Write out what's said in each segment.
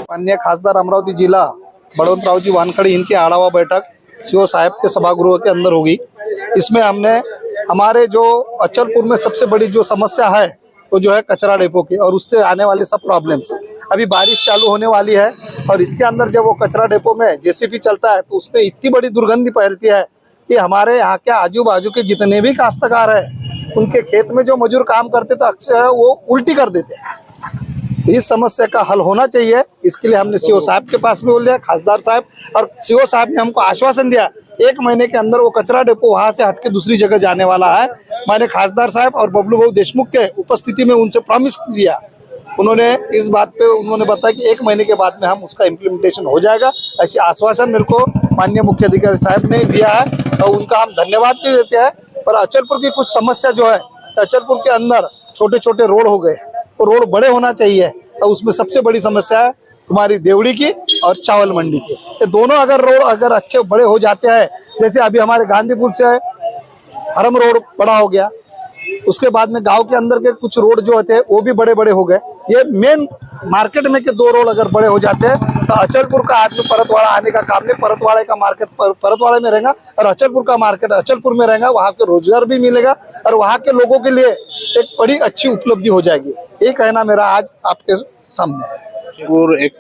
माननीय खासदार अमरावती जिला बळवंतरावजी वानखड़े इनकी आढावा बैठक सीओ साहब के सभागृह के अंदर होगी। इसमें हमने हमारे जो अचलपुर में सबसे बड़ी जो समस्या है वो जो है कचरा डिपो की और उससे आने वाले सब प्रॉब्लम्स। अभी बारिश चालू होने वाली है और इसके अंदर जब वो कचरा डिपो में जेसीबी चलता है तो उसमें इतनी बड़ी दुर्गंध फैलती है कि हमारे यहाँ के आजू बाजू के जितने भी काश्तकार है उनके खेत में जो मजदूर काम करते तो अक्सर वो उल्टी कर देते हैं। इस समस्या का हल होना चाहिए, इसके लिए हमने सीओ साहब के पास भी बोल दिया, खासदार साहब, और सीओ साहब ने हमको आश्वासन दिया 1 महीने के अंदर वो कचरा डिपो वहां से हटके दूसरी जगह जाने वाला है। मैंने खासदार साहब और बबलू भाऊ देशमुख के उपस्थिति में उनसे प्रॉमिस किया। उन्होंने इस बात पे उन्होंने बताया कि 1 महीने के बाद में हम उसका इम्प्लीमेंटेशन हो जाएगा, ऐसी आश्वासन मेरे को माननीय मुख्य अधिकारी साहब ने दिया है और उनका हम धन्यवाद भी देते हैं। पर अचलपुर की कुछ समस्या जो है, अचलपुर के अंदर छोटे छोटे रोड हो गए, तो रोड बड़े होना चाहिए और उसमें सबसे बड़ी समस्या है तुम्हारी देवड़ी की और चावल मंडी की। ये दोनों अगर रोड अगर अच्छे बड़े हो जाते हैं, जैसे अभी हमारे गांधीपुर से हरम रोड बड़ा हो गया, उसके बाद में गांव के अंदर के कुछ रोड जो होते हैं वो भी बड़े बड़े हो गए। ये मेन मार्केट में के 2 रोड अगर बड़े हो जाते हैं तो अचलपुर का आदमी परतवाड़ा आने का काम नहीं, परतवाड़े का मार्केट परतवाड़े में रहेगा और अचलपुर का मार्केट अचलपुर में रहेगा, वहाँ के रोजगार भी मिलेगा और वहाँ के लोगों के लिए एक बड़ी अच्छी उपलब्धि हो जाएगी। ये कहना मेरा आज आपके सामने है। और एक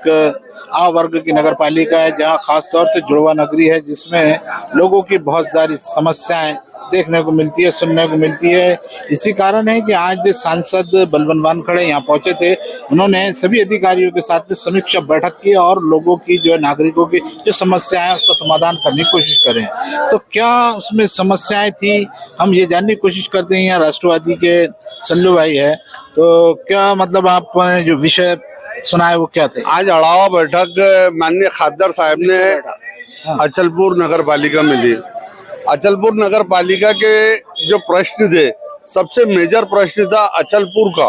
आ वर्ग की नगर पालिका है जहाँ खास तौर से जुड़वा नगरी है, जिसमें लोगों की बहुत सारी समस्याएं देखने को मिलती है, सुनने को मिलती है। इसी कारण है कि आज सांसद बलवंत वानखड़े यहाँ पहुंचे थे। उन्होंने सभी अधिकारियों के साथ में समीक्षा बैठक की और लोगों की जो है नागरिकों की जो समस्याएं हैं उसका समाधान करने की कोशिश करें। तो क्या उसमें समस्याएं थी, हम ये जानने की कोशिश करते हैं। यहाँ राष्ट्रवादी के सल्लू भाई है, तो क्या मतलब आप जो विषय सुना है वो क्या थे? आज अड़ावा बैठक माननीय खासदार साहब ने अचलपुर नगर पालिका में ली। अचलपुर नगर पालिका के जो प्रश्न थे, सबसे मेजर प्रश्न था अचलपुर का,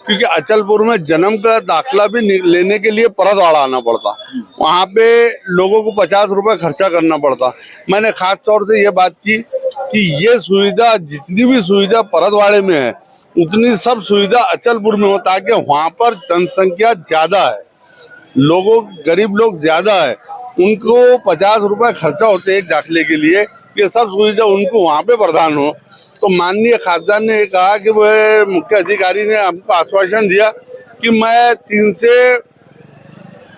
क्योंकि अचलपुर में जन्म का दाखिला भी लेने के लिए परतवाड़ा आना पड़ता, वहाँ पे लोगों को 50 रुपए खर्चा करना पड़ता। मैंने खास तौर से ये बात की कि ये सुविधा, जितनी भी सुविधा परतवाड़े में है उतनी सब सुविधा अचलपुर में हो, ताकि वहाँ पर जनसंख्या ज्यादा है, लोगों गरीब लोग ज्यादा है, उनको 50 रुपए खर्चा होते हैं एक दाखिले के लिए, ये सब सुविधा उनको वहाँ पे प्रदान हो। तो माननीय खासदार ने कहा कि वह मुख्य अधिकारी ने हमको आश्वासन दिया कि मैं 3 से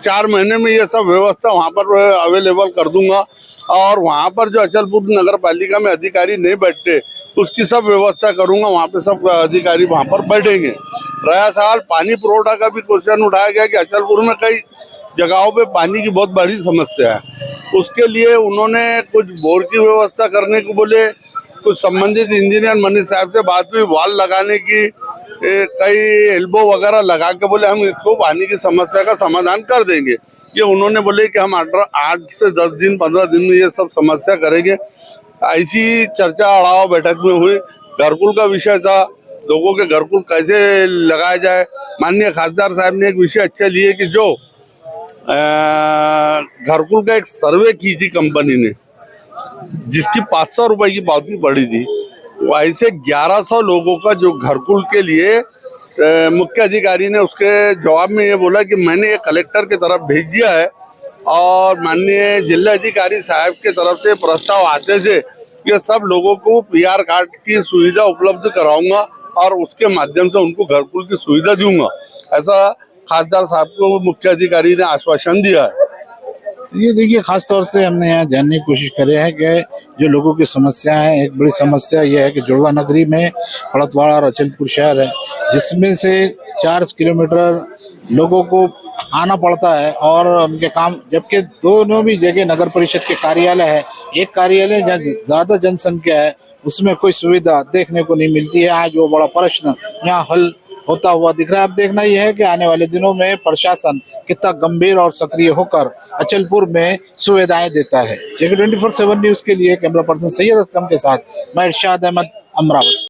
4 महीने में ये सब व्यवस्था वहाँ पर अवेलेबल कर दूंगा और वहाँ पर जो अचलपुर नगर पालिका में अधिकारी नहीं बैठते उसकी सब व्यवस्था करूंगा, वहाँ पे सब अधिकारी वहाँ पर बैठेंगे। रहा सवाल पानी पुरोठा का भी क्वेश्चन उठाया गया कि अचलपुर में कई जगहों पे पानी की बहुत बड़ी समस्या है, उसके लिए उन्होंने कुछ बोर की व्यवस्था करने को बोले, कुछ संबंधित इंजीनियर मनीष साहब से बात हुई, वॉल लगाने की, कई एल्बो वगैरह लगा के बोले हम इसको पानी की समस्या का समाधान कर देंगे। ये उन्होंने बोले कि हम 8 से 10 दिन 15 दिन में ये सब समस्या करेंगे। ऐसी चर्चा अड़ावा बैठक में हुई। घरकुल का विषय था, लोगों के घरकुल कैसे लगाया जाए। माननीय खासदार साहब ने एक विषय अच्छा लिए कि जो घरकुल का एक सर्वे की थी कंपनी ने, जिसकी 500 रुपए की पावती पड़ी थी, वैसे 1100 लोगों का जो घरकुल के लिए मुख्य अधिकारी ने उसके जवाब में ये बोला कि मैंने ये कलेक्टर की तरफ भेज दिया है और माननीय जिला अधिकारी साहब के तरफ से प्रस्ताव आते से ये सब लोगों को PR कार्ड की सुविधा उपलब्ध कराऊंगा और उसके माध्यम से उनको घरकुल की सुविधा दूंगा, ऐसा खासदार साहब को मुख्य अधिकारी ने आश्वासन दिया है। तो ये देखिए, खास तौर से हमने यहाँ जानने की कोशिश करी है कि जो लोगों की समस्या है, एक बड़ी समस्या यह है कि जुड़वा नगरी में परतवाड़ा और अचलपुर शहर है, जिसमें से 4 किलोमीटर लोगों को आना पड़ता है और उनके काम, जबकि दोनों भी जगह नगर परिषद के कार्यालय है। एक कार्यालय जहाँ ज्यादा जनसंख्या है उसमें कोई सुविधा देखने को नहीं मिलती है। आज वो बड़ा प्रश्न यहाँ हल होता हुआ दिख रहा है। अब देखना यह है कि आने वाले दिनों में प्रशासन कितना गंभीर और सक्रिय होकर अचलपुर में सुविधाएं देता है। JK 24/7 न्यूज के लिए कैमरा पर्सन सैयद असलम के साथ मैं इरशाद अहमद, अमरावती।